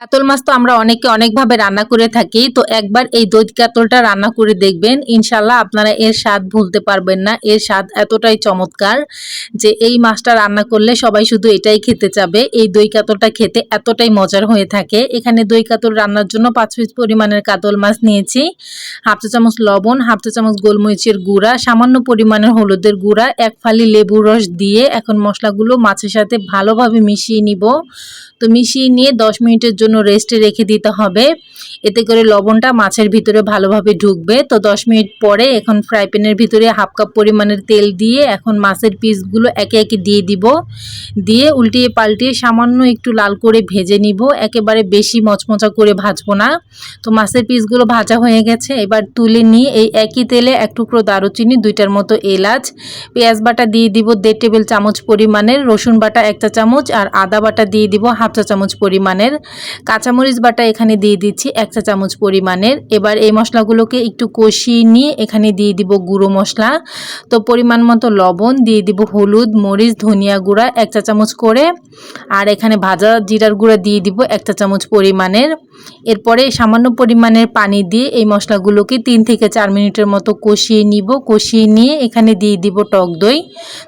কাতল মাছ তো আমরা অনেকে অনেকভাবে রান্না করে থাকি। তো একবার এই দই কাতলটা রান্না করে দেখবেন, ইনশাল্লাহ আপনারা এর স্বাদ ভুলতে পারবেন না। এর স্বাদ এতটাই চমৎকার যে এই মাছটা রান্না করলে সবাই শুধু এটাই খেতে চাবে। এই দই কাতলটা খেতে এতটাই মজার হয়ে থাকে। এখানে দই কাতল রান্নার জন্য 5 পিস পরিমাণের কাতল মাছ নিয়েছি, হাফ চা চামচ লবণ, হাফ চা চামচ গোলমরিচের গুঁড়া, সামান্য পরিমাণের হলুদের গুঁড়া, 1 ফালি লেবুর রস দিয়ে এখন মশলাগুলো মাছের সাথে ভালোভাবে মিশিয়ে নিব। তো মিশিয়ে নিয়ে 10 মিনিটের জন্য রেস্টে রেখে দিতে হবে। এতে করে লবণটা মাছের ভিতরে ভালোভাবে ঢুকবে। তো 10 মিনিট পরে এখন ফ্রাই প্যানের ভিতরে হাফ কাপ পরিমাণের তেল দিয়ে এখন মাছের পিসগুলো একে একে দিয়ে দিব। দিয়ে উল্টিয়ে পাল্টিয়ে সামান্য একটু লাল করে ভেজে নিব, একেবারে বেশি মচমচা করে ভাজবো না। তো মাছের পিসগুলো ভাজা হয়ে গেছে, এবার তুলে নিয়ে এই একই তেলে 1 টুকরো দারুচিনি, 2টার মতো এলাচ, পেঁয়াজ বাটা দিয়ে দিব 1.5 টেবিল চামচ পরিমাণের, রসুন বাটা 1 চা চামচ আর আদা বাটা দিয়ে দিব হাফ চা চামচ পরিমাণের, কাঁচামরিচ বাটা এখানে দিয়ে দিচ্ছি 1 চা চামচ পরিমাণের। এবার এই মশলাগুলোকে একটু কষিয়ে নিয়ে এখানে দিয়ে দিব গুঁড়ো মশলা। তো পরিমাণ মতো লবণ দিয়ে দিব, হলুদ, মরিচ, ধনিয়া গুঁড়া 1 চা চামচ করে, আর এখানে ভাজা জিরার গুঁড়া দিয়ে দিব 1 চা চামচ পরিমাণের। এরপরে সামান্য পরিমাণের পানি দিয়ে এই মশলাগুলোকে 3 থেকে 4 মিনিটের মতো কষিয়ে নিব। কষিয়ে নিয়ে এখানে দিয়ে দিব টক দই।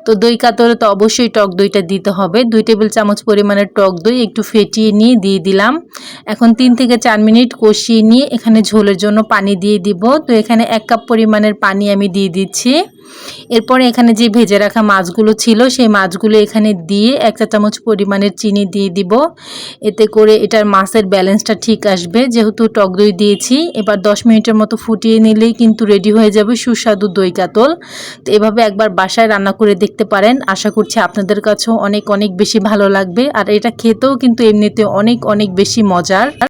তো দই কাতলে তো অবশ্যই টক দইটা দিতে হবে। 2 টেবিল চামচ পরিমাণের টক দই একটু ফেটিয়ে নিয়ে দিয়ে দিলাম। এখন 3 থেকে 4 মিনিট কষিয়ে নিয়ে এখানে ঝোলের জন্য পানি দিয়ে দিব। তো এখানে 1 কাপ পরিমাণের পানি আমি দিয়ে দিচ্ছি। এরপরে এখানে যে ভেজে রাখা মাছগুলো ছিল সেই মাছগুলো এখানে দিয়ে 1 চা চামচ পরিমাণের চিনি দিয়ে দিব। এতে করে এটার মাছের ব্যালেন্সটা ঠিক আসবে, যেহেতু টক দই দিয়েছি। এবার 10 মিনিটের মতো ফুটিয়ে নিলেই কিন্তু রেডি হয়ে যাবে সুস্বাদু দই কাতল। তো এভাবে একবার বাসায় রান্না করে দেখতে পারেন, আশা করছি আপনাদের কাছেও অনেক অনেক বেশি ভালো লাগবে। আর এটা খেতেও কিন্তু এমনিতে অনেক অনেক বেশি মজার।